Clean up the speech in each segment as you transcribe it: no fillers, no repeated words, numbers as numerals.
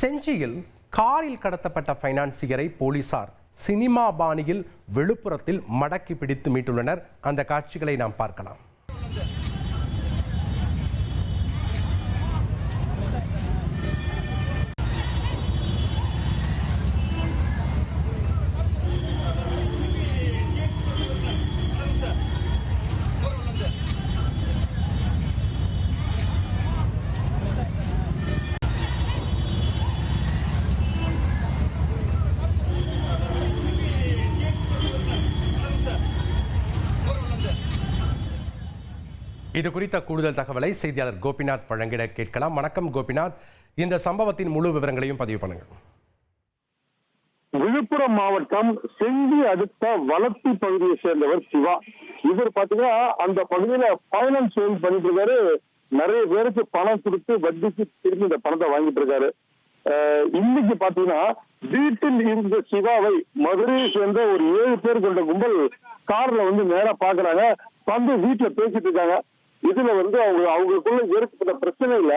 செஞ்சியில் காரில் கடத்தப்பட்ட ஃபைனான்சியரை போலீசார் சினிமா பாணியில் விழுப்புரத்தில் மடக்கி பிடித்து மீட்டுள்ளனர். அந்த காட்சிகளை நாம் பார்க்கலாம். இது குறித்த கூடுதல் தகவலை செய்தியாளர் கோபிநாத் வழங்கிட கேட்கலாம். வணக்கம் கோபிநாத், இந்த சம்பவத்தின் முழு விவரங்களையும் பதிவு பண்ணுங்க. விழுப்புரம் மாவட்டம் செஞ்சி அடுத்த வளர்த்தி பகுதியை சேர்ந்தவர் சிவா. இவர் பாத்தீங்கன்னா அந்த பகுதியில பைனான்ஸ் பண்ணிட்டு இருக்காரு. நிறைய பேருக்கு பணம் கொடுத்து வட்டிக்கு திரும்பி இந்த பணத்தை வாங்கிட்டு இருக்காரு. இன்னைக்கு பாத்தீங்கன்னா வீட்டில் இருந்த சிவாவை மதுரையை சேர்ந்த ஒரு 7 பேர் கொண்ட கும்பல் கார்ல நேரா பாக்குறாங்க. வந்து வீட்டுல பேசிட்டு இருக்காங்க. இதுல அவங்களுக்குள்ள ஏற்பட்ட பிரச்சனையில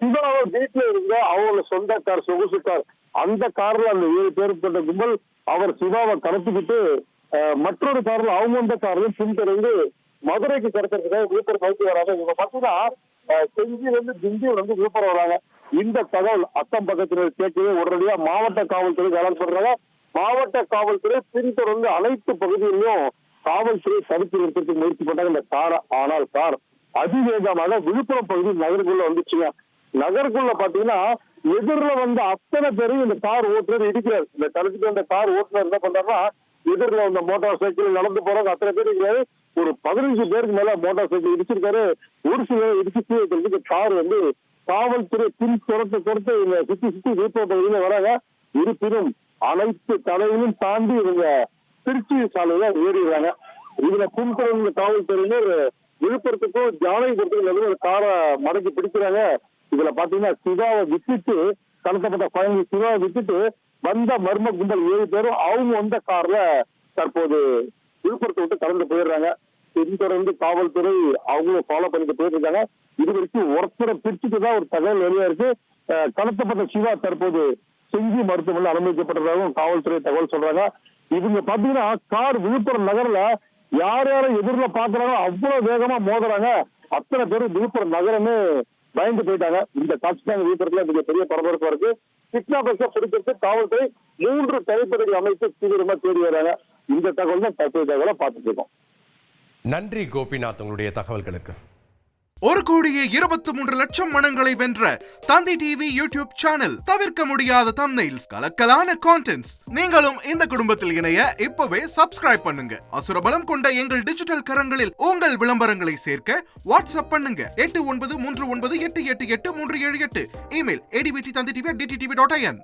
சிவாவை வீட்டுல இருந்த அவங்களோட சொந்த கார், சொகுசு கார், அந்த கார்ல அந்த 7 பேர் கொண்ட கும்பல் அவர் சிவாவை கடத்திக்கிட்டு மற்றொரு கார்ல அவங்க வந்த கார்லையும் பின்தொடர்ந்து மதுரைக்கு கடத்துறதுக்காக விழுப்புரம் நோக்கி வராங்க. இவங்க பாத்தீங்கன்னா செஞ்சிலிருந்து திண்டிவனம் விழுப்புரம் வராங்க. இந்த தகவல் அக்கம் பக்கத்தினர் கேட்கவே உடனடியா மாவட்ட காவல்துறை அலர்ட் பண்றாங்க. மாவட்ட காவல்துறை பின்தொடர்ந்து அனைத்து பகுதிகளிலும் காவல்துறை தடுத்து நிறுத்தத்துக்கு முயற்சி பண்ணாங்க இந்த காரை. ஆனால் கார் அதிவேகமாக விழுப்புரம் பகுதி நகருக்குள்ள வந்துச்சுங்க. நகருக்குள்ள பாத்தீங்கன்னா எதிரில் வந்த அத்தனை பேரும் இந்த கார் ஓட்டுநர் இடிக்கிறார். இந்த தடுத்துட்டு வந்த கார் ஓட்டுநர் என்ன பண்றாருன்னா எதிரில் வந்த மோட்டார் சைக்கிள் நடந்து போறாங்க அத்தனை பேர் இருக்கிறாரு. ஒரு 15 பேருக்கு மேல மோட்டார் சைக்கிள் இடிச்சிருக்காரு. ஒரு சில இடிச்சு கார் காவல்துறை பின் துரத்து இவங்க சுத்தி விழுப்புரம் பகுதியில வராங்க. இருப்பினும் அனைத்து தடையிலும் தாண்டி இவங்க திருச்சி சாலையில ஏறிடுறாங்க. இதுல பின்தொடர்ந்த காவல்துறையினர் விழுப்புரத்துக்கும் ஜானகிபுரத்துக்கும் நடுவில் காரை மடக்கி பிடிக்கிறாங்க. இதுல பாத்தீங்கன்னா சிவாவை விட்டுட்டு கடத்தப்பட்ட பயணி சிவாவை விட்டுட்டு வந்த மர்ம கும்பல் 7 பேரும் அவங்க வந்த கார்ல தற்போது விழுப்புரத்தை விட்டு கடந்து போயிடுறாங்க. பின்தொடர்ந்து காவல்துறை அவங்களும் ஃபாலோ பண்ணிட்டு போயிட்டு இருக்காங்க. இது வரைக்கும் ஒருத்தரை பிரிச்சுட்டு தான் ஒரு தகவல் வெளியா இருக்கு. கடத்தப்பட்ட சிவா தற்போது செஞ்சி மருத்துவமனையில் அனுமதிக்கப்பட்டதாகவும் காவல்துறை தகவல் சொல்றாங்க. இவங்க பாத்தீங்கன்னா கார் விழுப்புரம் நகர்ல யார் யாரும் எதிரில பாக்குறாங்க அவ்வளவு வேகமா மோதுறாங்க. அத்தனை பேரும் விழுப்புரம் நகரமே பயந்து போயிட்டாங்க. இந்த காட்சி தான் விழுப்புரத்துல மிகப்பெரிய பரபரப்பா இருக்கு. கிட்னாப்பர்ஸை பிடிக்கிறது காவல்துறை 3 தனிப்படைகள் அமைத்து தீவிரமா தேடி வராங்க. இந்த தகவல் தான் தற்போதைய தகவலை பார்த்துட்டு இருக்கோம். நன்றி கோபிநாத், உங்களுடைய தகவல்களுக்கு. 1,23,00,000 மனங்களை வென்ற தந்தி டிவி யூடியூப் சேனல். தவிர்க்க முடியாத தம்ப்நெயில்ஸ், கலக்கலான கான்டென்ட்ஸ். நீங்களும் இந்த குடும்பத்தில் இணைய இப்பவே சப்ஸ்கிரைப் பண்ணுங்க. அசுரபலம் கொண்ட எங்கள் டிஜிட்டல் கரங்களில் உங்கள் விளம்பரங்களை சேர்க்க வாட்ஸ்அப் பண்ணுங்க. 8939888378. Email advtthanditv@dttv.in.